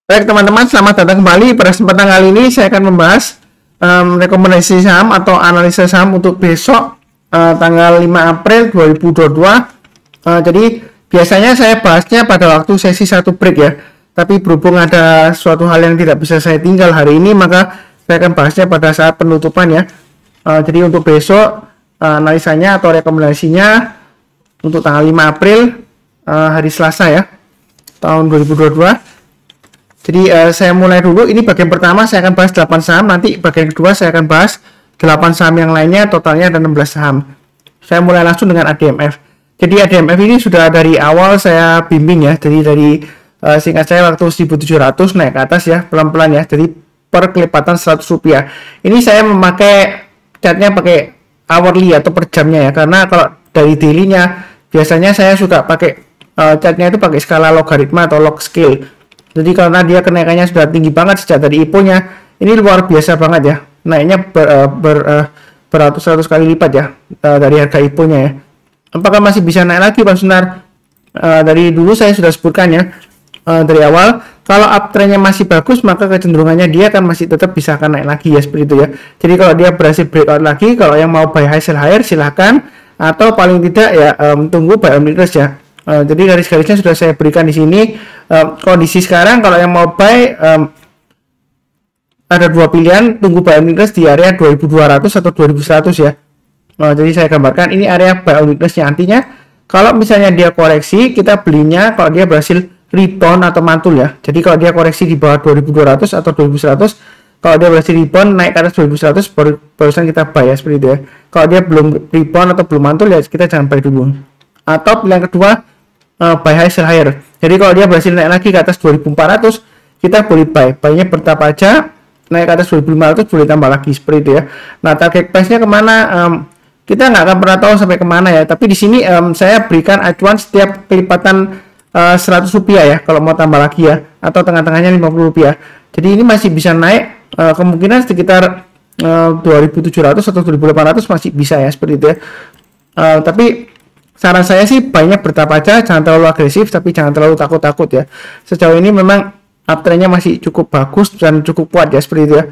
Baik teman-teman, selamat datang kembali. Pada kesempatan kali ini saya akan membahas rekomendasi saham atau analisa saham untuk besok tanggal 5 April 2022. Jadi biasanya saya bahasnya pada waktu sesi satu break ya. Tapi berhubung ada suatu hal yang tidak bisa saya tinggal hari ini, maka saya akan bahasnya pada saat penutupan ya. Jadi untuk besok analisanya atau rekomendasinya untuk tanggal 5 April hari Selasa ya, tahun 2022. Jadi saya mulai dulu. Ini bagian pertama saya akan bahas 8 saham. Nanti bagian kedua saya akan bahas 8 saham yang lainnya. Totalnya ada 16 saham. Saya mulai langsung dengan ADMF. Jadi ADMF ini sudah dari awal saya bimbing ya. Jadi dari singkat saya waktu 1700 naik ke atas ya, pelan-pelan ya. Jadi per kelipatan 100 rupiah. Ini saya memakai chartnya pakai hourly atau per jamnya ya. Karena kalau dari daily-nya biasanya saya suka pakai chartnya itu pakai skala logaritma atau log scale. Jadi karena dia kenaikannya sudah tinggi banget sejak dari IPO-nya, ini luar biasa banget ya. Naiknya beratus-ratus kali lipat ya dari harga IPO-nya ya. Apakah masih bisa naik lagi Pak Sunar? Dari dulu saya sudah sebutkan ya, dari awal, kalau uptrend-nya masih bagus, maka kecenderungannya dia kan masih tetap bisa akan naik lagi ya, seperti itu ya. Jadi kalau dia berhasil breakout lagi, kalau yang mau buy high sell higher silahkan, atau paling tidak ya tunggu buy on interest ya. Jadi garis-garisnya sudah saya berikan di sini. Kondisi sekarang kalau yang mau buy ada dua pilihan, tunggu buy on interest di area 2200 atau 2100 ya. Jadi saya gambarkan ini area buy on interestnya. Artinya kalau misalnya dia koreksi, kita belinya kalau dia berhasil rebound atau mantul ya. Jadi kalau dia koreksi di bawah 2200 atau 2100, kalau dia berhasil rebound naik ke atas 2100 barusan kita buy ya, seperti itu ya. Kalau dia belum rebound atau belum mantul ya kita jangan buy dulu. Atau pilihan kedua, buy high sell higher. Jadi kalau dia berhasil naik lagi ke atas 2400, kita boleh buy-nya bertahap aja, naik ke atas 2500 boleh tambah lagi, seperti itu ya. Nah, target price-nya kemana? Kita nggak akan pernah tahu sampai kemana ya. Tapi di sini saya berikan acuan setiap kelipatan 100 rupiah ya, kalau mau tambah lagi ya, atau tengah-tengahnya 50 rupiah. Jadi ini masih bisa naik, kemungkinan sekitar 2700 atau 2800 masih bisa ya, seperti itu ya. Tapi saran saya sih banyak bertahap aja, jangan terlalu agresif tapi jangan terlalu takut-takut ya. Sejauh ini memang uptrendnya masih cukup bagus dan cukup kuat ya, seperti itu ya.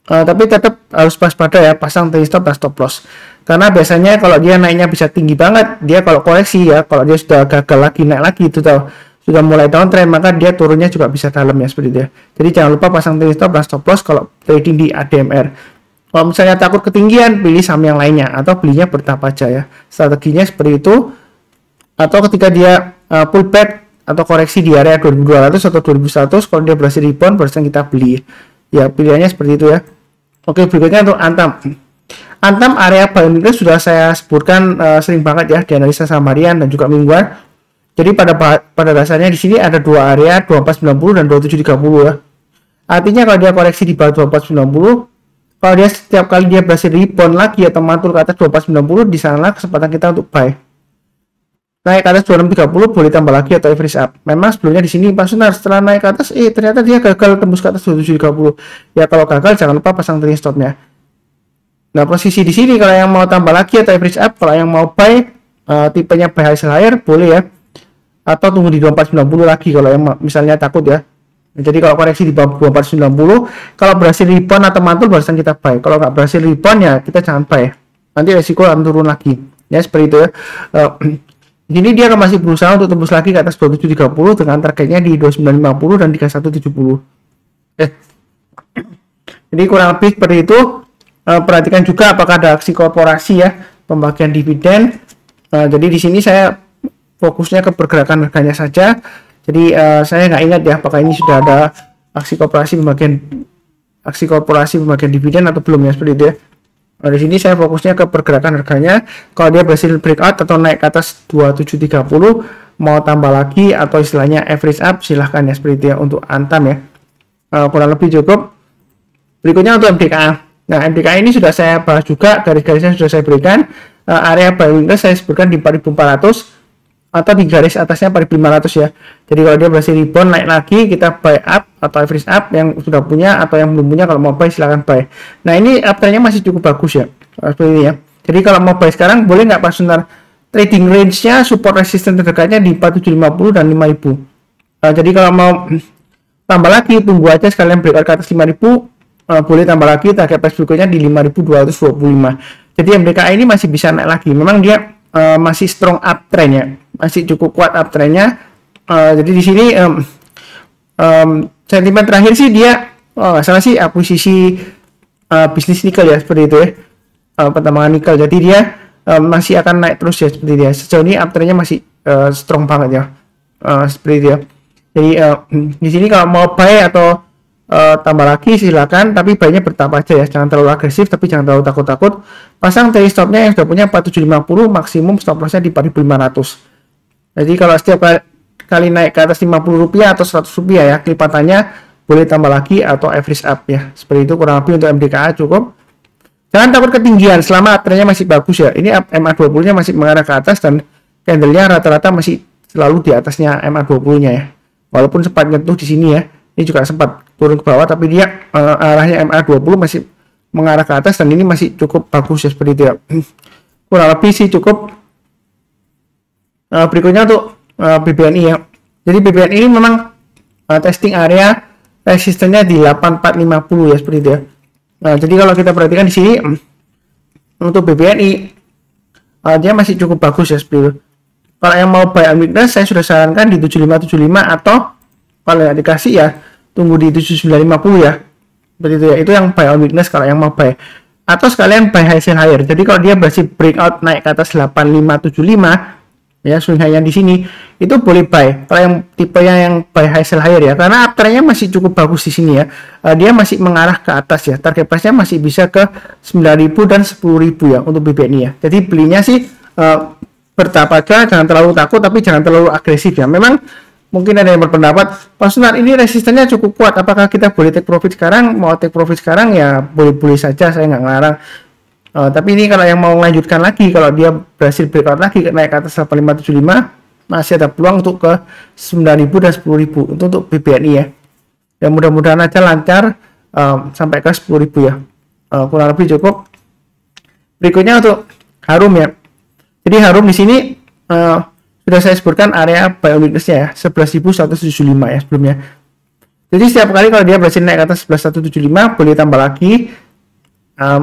Tapi tetap harus waspada ya, pasang trailing stop dan stop loss. Karena biasanya kalau dia naiknya bisa tinggi banget, dia kalau koreksi ya, kalau dia sudah gagal lagi naik lagi itu tahu sudah mulai downtrend, maka dia turunnya juga bisa dalam ya, seperti itu ya. Jadi jangan lupa pasang trailing stop dan stop loss kalau trading di ADMR. Kalau misalnya takut ketinggian, pilih saham yang lainnya atau belinya bertahap aja ya. Strateginya seperti itu. Atau ketika dia pullback atau koreksi di area 2200 atau 2100, kalau dia berhasil rebound, barusan kita beli. Ya, pilihannya seperti itu ya. Oke, berikutnya untuk Antam. Antam area buy and interest sudah saya sebutkan sering banget ya di analisa saham harian dan juga mingguan. Jadi pada dasarnya di sini ada dua area, 2490 dan 2730 ya. Artinya kalau dia koreksi di bawah 2490, kalau dia setiap kali dia berhasil rebound lagi atau mantul ke atas 2490, di sana kesempatan kita untuk buy. Naik ke atas 2630 boleh tambah lagi atau average up. Memang sebelumnya di sini Pak Sunar setelah naik ke atas ternyata dia gagal tembus ke atas 2730. Ya kalau gagal jangan lupa pasang trailing stopnya. Nah, posisi di sini kalau yang mau tambah lagi atau average up, kalau yang mau buy tipenya buy high sell higher boleh ya. Atau tunggu di 2490 lagi kalau yang misalnya takut ya. Jadi kalau koreksi di bawah 2490, kalau berhasil rebound atau mantul barusan kita buy. Kalau nggak berhasil rebound ya kita jangan buy. Nanti resiko akan turun lagi. Ya seperti itu ya. Ini dia masih berusaha untuk tembus lagi ke atas 2730 dengan targetnya di 2950 dan 3170. Jadi kurang lebih seperti itu. Perhatikan juga apakah ada aksi korporasi ya, pembagian dividen. Jadi di sini saya fokusnya ke pergerakan harganya saja. Jadi saya nggak ingat ya apakah ini sudah ada aksi korporasi pembagian dividen atau belum ya, seperti itu ya. Di sini saya fokusnya ke pergerakan harganya. Kalau dia berhasil breakout atau naik ke atas 2730, mau tambah lagi atau istilahnya average up silahkan ya, seperti itu ya untuk Antam ya. Kurang lebih cukup. Berikutnya untuk MDKA. Nah, MDKA ini sudah saya bahas juga, garis-garisnya sudah saya berikan. Area buy interest saya sebutkan di 4400 atau di garis atasnya 4500 ya. Jadi kalau dia berhasil rebound naik lagi, kita buy up atau average up yang sudah punya atau yang belum punya, kalau mau buy silahkan buy. Nah, ini uptrendnya masih cukup bagus ya, seperti ini ya. Jadi kalau mau buy sekarang boleh nggak Pak Sunar? Trading range-nya support resistance terdekatnya di 4750 dan 5000. Jadi kalau mau tambah lagi, tunggu aja sekalian breakout ke atas 5000, boleh tambah lagi target price berikutnya di 5225. Jadi MDKA ini masih bisa naik lagi. Memang dia masih strong uptrend ya, masih cukup kuat uptrendnya. Jadi di sini sentimen terakhir sih dia nggak salah sih akuisisi bisnis nikel ya, seperti itu ya, pertambangan nikel. Jadi dia masih akan naik terus ya, seperti itu ya. Sejauh ini uptrendnya masih strong banget ya, seperti itu ya. Jadi di sini kalau mau buy atau tambah lagi silakan, tapi buy-nya bertahap aja ya, jangan terlalu agresif tapi jangan terlalu takut-takut. Pasang trailing stopnya yang sudah punya 4750, maksimum stop lossnya di 4500. Jadi kalau setiap kali naik ke atas 50 rupiah atau 100 rupiah ya, kelipatannya boleh tambah lagi atau average up ya, seperti itu kurang lebih untuk MDKA cukup. Jangan takut ketinggian selama uptrendnya masih bagus ya. Ini MA20 nya masih mengarah ke atas dan candlenya rata-rata masih selalu di atasnya MA20 nya ya, walaupun sempat nyentuh di sini ya. Ini juga sempat turun ke bawah, tapi dia arahnya MA20 masih mengarah ke atas dan ini masih cukup bagus ya, seperti itu ya. Kurang lebih sih cukup. Berikutnya untuk BBNI ya. Jadi BBNI ini memang testing area resistennya di 8450 ya, seperti itu ya. Jadi kalau kita perhatikan di sini untuk BBNI dia masih cukup bagus ya, seperti itu. Kalau yang mau buy on weakness saya sudah sarankan di 7575 atau kalau nggak dikasih ya tunggu di 7950 ya, seperti itu ya. Itu yang buy on weakness kalau yang mau buy, atau sekalian buy high sell higher. Jadi kalau dia berhasil breakout naik ke atas 8575 ya, swing high yang di sini itu boleh buy kalau yang tipenya yang buy high sell higher ya, karena uptrendnya masih cukup bagus di sini ya. Dia masih mengarah ke atas ya, target price-nya masih bisa ke 9000 dan 10000 ya untuk BBNI ya. Jadi belinya sih bertahap aja, jangan terlalu takut tapi jangan terlalu agresif ya. Memang mungkin ada yang berpendapat, Pak Sunar ini resistennya cukup kuat, apakah kita boleh take profit sekarang? Mau take profit sekarang ya boleh-boleh saja, saya nggak ngelarang. Tapi ini kalau yang mau melanjutkan lagi, kalau dia berhasil breakout lagi naik ke atas 8575, masih ada peluang untuk ke 9000 dan 10000 untuk BBNI ya. Dan mudah-mudahan aja lancar sampai ke 10000 ya. Kurang lebih cukup. Berikutnya untuk Harum ya. Jadi Harum di sini sudah saya sebutkan area buy on weakness-nya ya, 11.175 ya sebelumnya. Jadi setiap kali kalau dia berhasil naik ke atas 11.175 boleh tambah lagi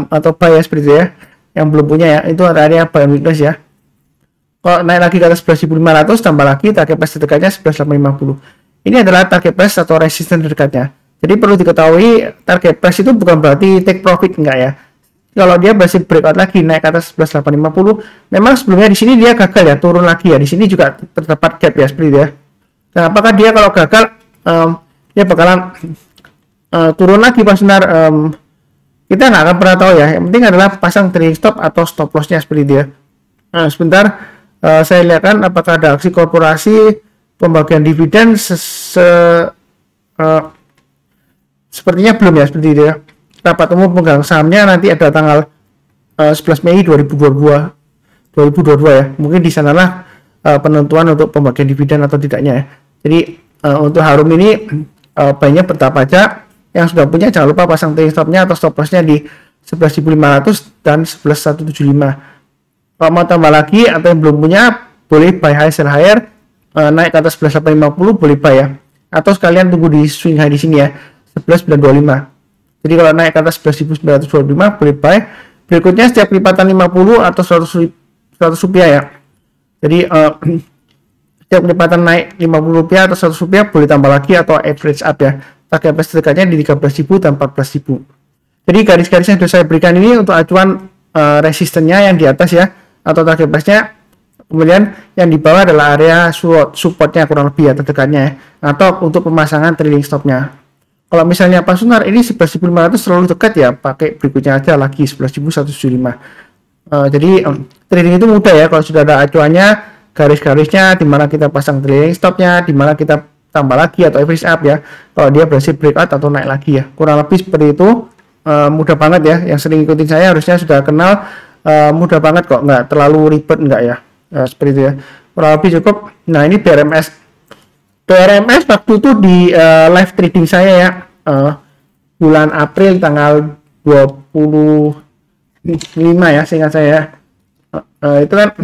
atau buy ya, seperti itu ya. Yang belum punya ya, itu area buy on weakness ya. Kalau naik lagi ke atas 11.500 tambah lagi target price terdekatnya 11.850. Ini adalah target price atau resistance terdekatnya. Jadi perlu diketahui target price itu bukan berarti take profit, enggak ya. Kalau dia berhasil breakout lagi naik ke atas 11.850, memang sebelumnya di sini dia gagal ya, turun lagi ya. Di sini juga terdapat gap ya, seperti itu ya. Nah, apakah dia kalau gagal dia bakalan turun lagi Pak Sunar? Kita nggak akan pernah tahu ya. Yang penting adalah pasang trailing stop atau stop loss-nya, seperti itu ya. Nah, sebentar saya lihatkan apakah ada aksi korporasi pembagian dividen sepertinya belum ya, seperti itu ya. Rapat umum pemegang sahamnya nanti ada tanggal 11 Mei 2022 ya. Mungkin di sanalah penentuan untuk pembagian dividen atau tidaknya ya. Jadi untuk Harum ini buy-nya bertahap aja. Yang sudah punya jangan lupa pasang trailing stop-nya atau stop loss-nya di 11.500 dan 11.175. Kalau mau tambah lagi atau yang belum punya boleh buy high sell higher, naik ke atas 11.850 boleh buy ya. Atau sekalian tunggu di swing high di sini ya, 11.925. Jadi kalau naik ke atas 11.925 boleh buy. Berikutnya setiap lipatan 50 atau 100 rupiah ya. Jadi setiap lipatan naik 50 rupiah atau 100 rupiah boleh tambah lagi atau average up ya. Target price terdekatnya di 13.000 dan 14.000. Jadi garis-garis yang sudah saya berikan ini untuk acuan resistennya yang di atas ya, atau target price-nya. Kemudian yang di bawah adalah area supportnya kurang lebih ya, terdekatnya ya, atau untuk pemasangan trailing stop-nya. Kalau misalnya Pak Sunar ini 11.500 terlalu dekat ya, pakai berikutnya aja lagi 11.175. Jadi trading itu mudah ya, kalau sudah ada acuannya, garis-garisnya, di mana kita pasang trailing stopnya, di mana kita tambah lagi atau average up ya. Kalau dia berhasil breakout atau naik lagi ya, kurang lebih seperti itu. Mudah banget ya, yang sering ikutin saya harusnya sudah kenal. Mudah banget kok, nggak terlalu ribet enggak ya, seperti itu ya, kurang lebih cukup. Nah ini BRMS waktu itu di live trading saya ya, bulan April tanggal 25 ya seingat saya. Itu kan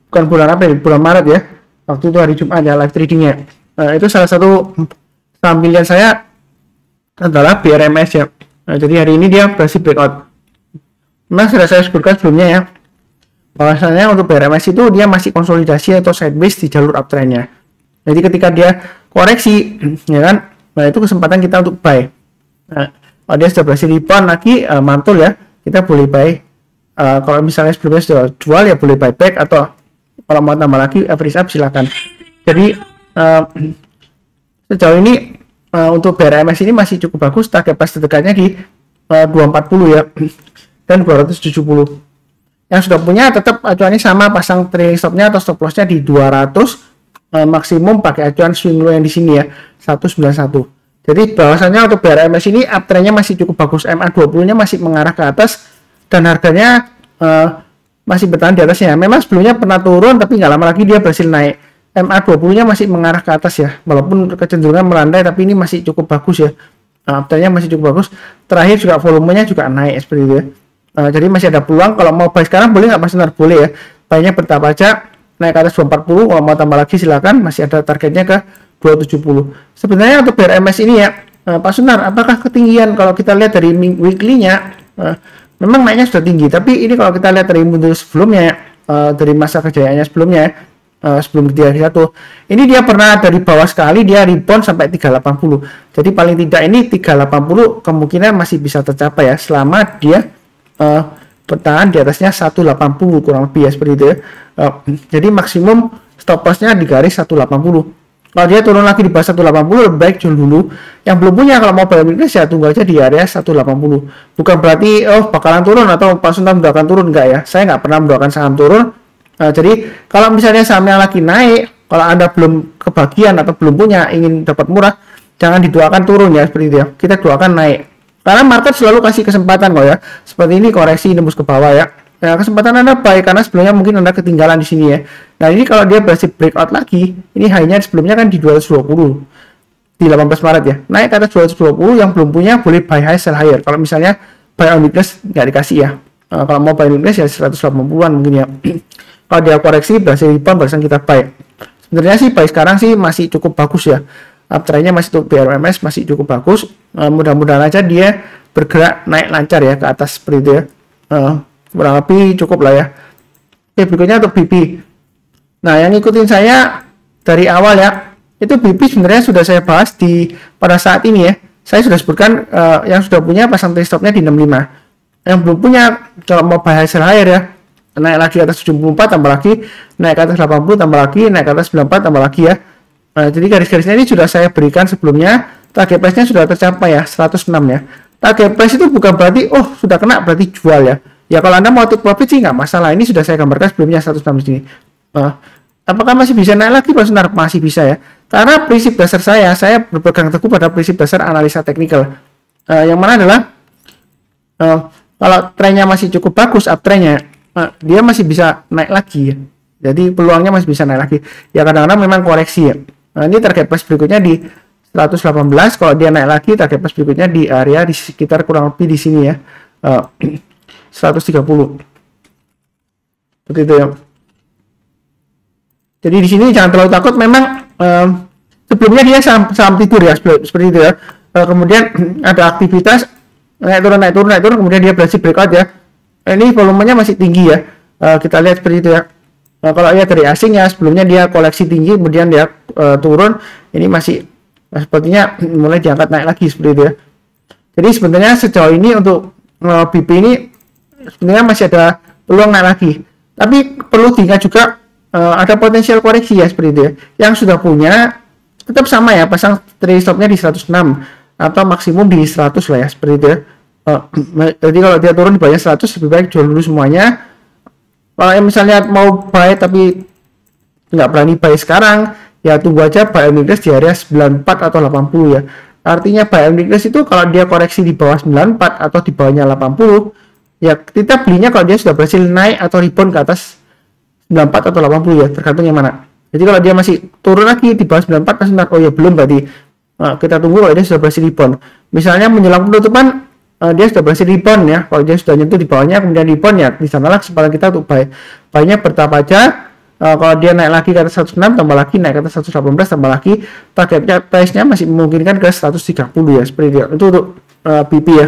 bukan bulan April, bulan Maret ya, waktu itu hari Jumat ya live tradingnya. Itu salah satu saham pilihan saya adalah BRMS ya. Nah, jadi hari ini dia berhasil breakout. Memang sudah saya sebutkan sebelumnya ya, bahwasanya untuk BRMS itu dia masih konsolidasi atau sideways di jalur uptrendnya. Jadi ketika dia koreksi, ya kan, nah itu kesempatan kita untuk buy. Nah, kalau dia sudah berhasil rebound lagi, mantul ya, kita boleh buy. Kalau misalnya sebelumnya sudah jual ya boleh buy back, atau kalau mau tambah lagi average up silakan. Jadi sejauh ini untuk BRMS ini masih cukup bagus, target price terdekatnya di 240 ya, dan 270. Yang sudah punya tetap acuannya sama, pasang trailing stopnya atau stop lossnya di 200, maksimum pakai acuan swing low yang di sini ya 191. Jadi bahwasannya untuk BRMS ini uptrendnya masih cukup bagus, MA20 nya masih mengarah ke atas dan harganya masih bertahan di atasnya. Memang sebelumnya pernah turun tapi nggak lama lagi dia berhasil naik. MA20 nya masih mengarah ke atas ya, walaupun kecenderungan melandai tapi ini masih cukup bagus ya, uptrendnya masih cukup bagus. Terakhir juga volumenya juga naik seperti itu ya. Jadi masih ada peluang. Kalau mau buy sekarang boleh nggak Mas Sunar? Boleh ya, buynya bertahap aja, naik ke atas 240. Kalau mau tambah lagi silakan, masih ada targetnya ke 270. Sebenarnya untuk BRMS ini ya, Pak Sunar, apakah ketinggian? Kalau kita lihat dari weekly-nya, memang naiknya sudah tinggi, tapi ini kalau kita lihat dari mundur sebelumnya, dari masa kejayaannya sebelumnya, sebelum dia satu, ini dia pernah dari bawah sekali, dia rebound sampai 380. Jadi paling tidak ini 380 kemungkinan masih bisa tercapai ya, selama dia bertahan di atasnya 180 kurang lebih ya, seperti itu ya. Jadi maksimum stop lossnya di garis 180. Kalau dia turun lagi di bawah 180, lebih baik jual dulu. Yang belum punya, kalau mau beli ya tunggu aja di area 180. Bukan berarti bakalan turun atau Pak Sunar mendoakan turun, enggak ya. Saya nggak pernah mendoakan saham turun. Jadi kalau misalnya sahamnya lagi naik, kalau Anda belum kebagian atau belum punya, ingin dapat murah, jangan didoakan turun ya, seperti itu ya. Kita doakan naik. Karena market selalu kasih kesempatan kok ya. Seperti ini koreksi nembus ke bawah ya. Nah, kesempatan Anda baik karena sebelumnya mungkin Anda ketinggalan di sini ya. Nah, ini kalau dia berhasil breakout lagi, ini high-nya sebelumnya kan di 220 di 18 Maret ya. Naik ke atas 220, yang belum punya boleh buy high sell higher. Kalau misalnya buy on weakness nggak dikasih ya. Kalau mau buy on weakness ya 180-an mungkin ya. Kalau dia koreksi berhasil rebound, barusan kita buy. Sebenarnya sih buy sekarang sih masih cukup bagus ya. Uptrendnya masih untuk BRMS masih cukup bagus. Mudah-mudahan aja dia bergerak naik lancar ya ke atas seperti itu ya. Kurang lebih cukup lah ya. Oke, berikutnya untuk BP. Nah, yang ngikutin saya dari awal ya, itu BP sebenarnya sudah saya bahas pada saat ini ya. Saya sudah sebutkan yang sudah punya pasang trailing stopnya di 65. Yang belum punya, kalau mau buy sell higher ya, naik lagi ke atas 74 tambah lagi, naik ke atas 80 tambah lagi, naik ke atas 94 tambah lagi ya. Nah, jadi garis-garisnya ini sudah saya berikan sebelumnya. Target price-nya sudah tercapai ya, 106 ya. Target price itu bukan berarti sudah kena berarti jual ya. Ya kalau Anda mau take profit sih nggak masalah. Ini sudah saya gambarkan sebelumnya 106 di sini. Apakah masih bisa naik lagi Pak Sunar? Masih bisa ya. Karena prinsip dasar saya berpegang teguh pada prinsip dasar analisa teknikal. Yang mana adalah kalau trennya masih cukup bagus, uptrendnya, dia masih bisa naik lagi ya. Jadi peluangnya masih bisa naik lagi. Ya kadang-kadang memang koreksi ya. Nah, ini target price berikutnya di 118. Kalau dia naik lagi, target price berikutnya di area di sekitar kurang lebih di sini ya. 130. Seperti itu ya. Jadi di sini jangan terlalu takut. Memang sebelumnya dia saham tidur ya, seperti itu ya. Kemudian ada aktivitas naik turun, kemudian dia berhasil breakout ya. Ini volumenya masih tinggi ya. Kita lihat seperti itu ya. Kalau lihat dari asing ya, sebelumnya dia koleksi tinggi, kemudian dia turun. Ini masih sepertinya mulai diangkat naik lagi seperti itu ya. Jadi sebenarnya sejauh ini untuk BP ini sebenarnya masih ada peluang naik lagi. Tapi perlu diingat juga ada potensial koreksi ya, seperti itu ya. Yang sudah punya tetap sama ya, pasang trailing stopnya di 106 atau maksimum di 100 lah ya, seperti itu ya. Jadi kalau dia turun di bawah 100, lebih baik jual dulu semuanya. Kalau yang misalnya mau buy tapi nggak berani buy sekarang, ya tunggu aja buy on weakness di area 94 atau 80 ya. Artinya buy on weakness itu kalau dia koreksi di bawah 94 atau di bawahnya 80, ya kita belinya kalau dia sudah berhasil naik atau rebound ke atas 94 atau 80 ya, tergantung yang mana. Jadi kalau dia masih turun lagi di bawah 94 pasti ya belum, berarti kita tunggu kalau dia sudah berhasil rebound. Misalnya menjelang penutupan dia sudah berhasil rebound ya. Kalau dia sudah nyentuh di bawahnya kemudian rebound ya, di sanalah kesempatan kita untuk buy. Buy-nya bertahap aja. Kalau dia naik lagi ke atas 106 tambah lagi, naik ke atas 118 tambah lagi, targetnya price-nya masih memungkinkan ke 130 ya, seperti itu untuk BP ya.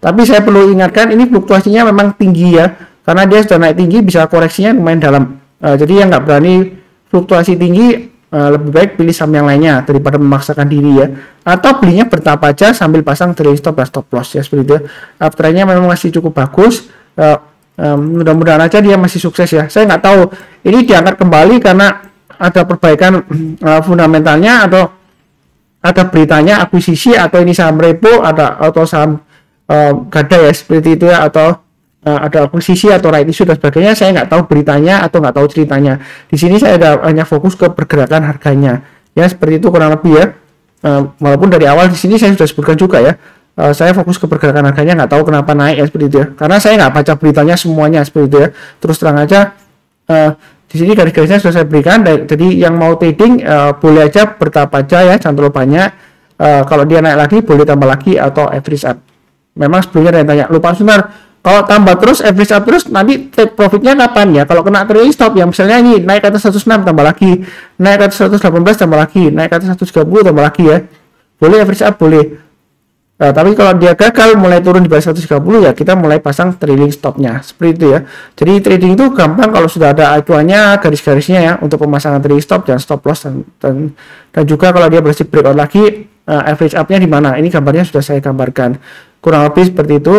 Tapi saya perlu ingatkan ini fluktuasinya memang tinggi ya, karena dia sudah naik tinggi, bisa koreksinya lumayan dalam. Jadi yang nggak berani fluktuasi tinggi, lebih baik pilih saham yang lainnya daripada memaksakan diri ya, atau belinya bertahap aja sambil pasang trailing stop dan stop loss ya, seperti itu. Uptrendnya memang masih cukup bagus. Mudah-mudahan aja dia masih sukses ya. Saya nggak tahu ini diangkat kembali karena ada perbaikan fundamentalnya, atau ada beritanya akuisisi, atau ini saham repo, atau saham gada ya, seperti itu ya, atau ada akuisisi atau right issue dan sebagainya. Saya nggak tahu beritanya atau nggak tahu ceritanya. Di sini saya hanya fokus ke pergerakan harganya ya, seperti itu kurang lebih ya. Walaupun dari awal di sini saya sudah sebutkan juga ya, saya fokus ke pergerakan harganya, nggak tahu kenapa naik ya, seperti itu ya, karena saya nggak baca beritanya semuanya, seperti itu ya. Terus terang aja, di sini garis-garisnya sudah saya berikan. Jadi yang mau trading boleh aja bertahap aja ya, jangan terlalu banyak. Kalau dia naik lagi boleh tambah lagi atau average up. Memang sebelumnya ada yang tanya, lupa sebentar, kalau tambah terus average up terus nanti take profitnya kapan ya? Kalau kena trailing stop ya, misalnya ini naik ke atas 106 tambah lagi, naik ke atas 118 tambah lagi, naik ke atas 130 tambah lagi ya, boleh average up boleh. Tapi kalau dia gagal mulai turun di bawah 130 ya, kita mulai pasang trailing stopnya, seperti itu ya. Jadi trading itu gampang kalau sudah ada acuannya, garis-garisnya ya, untuk pemasangan trailing stop dan stop loss, dan juga kalau dia berhasil breakout lagi, average up-nya di mana? Ini gambarnya sudah saya gambarkan, kurang lebih seperti itu.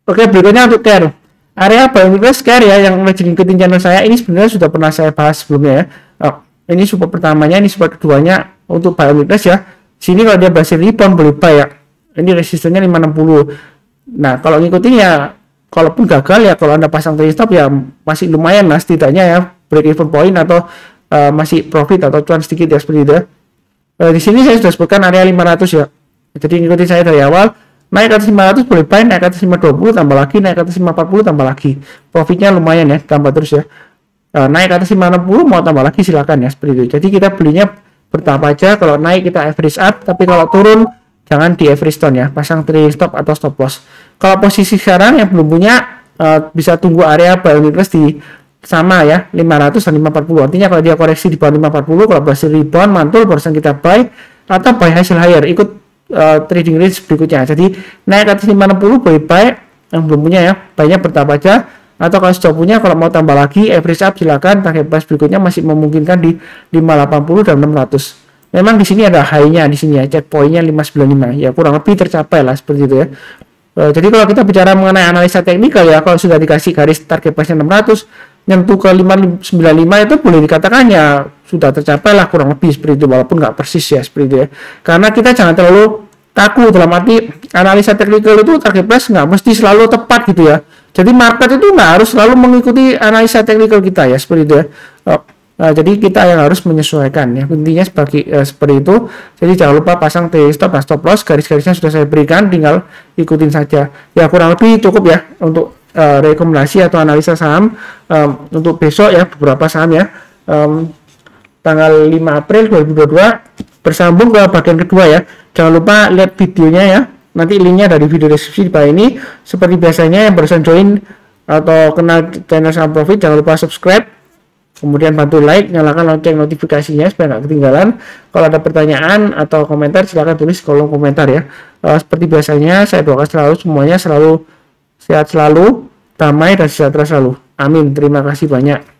Oke, berikutnya untuk care area buy weakness care ya, yang lagi ngikutin channel saya ini sebenarnya sudah pernah saya bahas sebelumnya ya. Ini support pertamanya, ini support keduanya untuk buy weakness ya. Sini kalau dia berhasil rebound boleh buy ya. Ini resistennya 560. Nah, kalau ngikutin ya, kalaupun gagal ya, kalau Anda pasang trailing stop ya masih lumayan lah setidaknya ya, break even point atau masih profit atau cuan sedikit ya, seperti itu ya. Di sini saya sudah sebutkan area 500 ya. Jadi ngikutin saya dari awal, naik ke atas 500 boleh buy, naik ke atas 520 tambah lagi, naik ke atas 540 tambah lagi. Profitnya lumayan ya, tambah terus ya. Naik ke atas 560 mau tambah lagi silakan ya, seperti itu. Jadi kita belinya bertahap aja, kalau naik kita average up, tapi kalau turun jangan di average down ya, pasang trailing stop atau stop loss. Kalau posisi sekarang yang belum punya, bisa tunggu area buy weakness di sama ya, 500 dan 540. Artinya kalau dia koreksi di bawah 540, kalau berhasil rebound mantul barusan kita buy, atau buy hasil higher ikut trading range berikutnya. Jadi naik ke atas 560 boleh buy, yang belum punya ya, buy-nya bertahap aja. Atau kalau sudah punya, kalau mau tambah lagi average up silakan, target price berikutnya masih memungkinkan di 580 dan 600. Memang di sini ada high-nya di sini ya, checkpoint-nya 595 ya, kurang lebih tercapai lah seperti itu ya. Jadi kalau kita bicara mengenai analisa teknikal ya, kalau sudah dikasih garis target price-nya 600 nyentuh ke 595 itu boleh dikatakan ya sudah tercapai lah, kurang lebih seperti itu, walaupun nggak persis ya, seperti itu ya. Karena kita jangan terlalu kaku, dalam arti analisa teknikal itu target price nggak mesti selalu tepat gitu ya. Jadi market itu nggak harus selalu mengikuti analisa teknikal kita ya, seperti itu ya. Jadi kita yang harus menyesuaikan ya, intinya seperti itu. Jadi jangan lupa pasang trailing stop dan stop loss, garis-garisnya sudah saya berikan, tinggal ikutin saja ya. Kurang lebih cukup ya untuk rekomendasi atau analisa saham untuk besok ya, beberapa saham ya, tanggal 5 April 2022. Bersambung ke bagian kedua ya, jangan lupa lihat videonya ya, nanti linknya dari video deskripsi di bawah ini. Seperti biasanya yang barusan join atau kenal channel Saham Profit, jangan lupa subscribe, kemudian bantu like, nyalakan lonceng notifikasinya supaya nggak ketinggalan. Kalau ada pertanyaan atau komentar silahkan tulis kolom komentar ya. Seperti biasanya saya doakan selalu semuanya selalu sehat selalu, damai dan sejahtera selalu. Amin. Terima kasih banyak.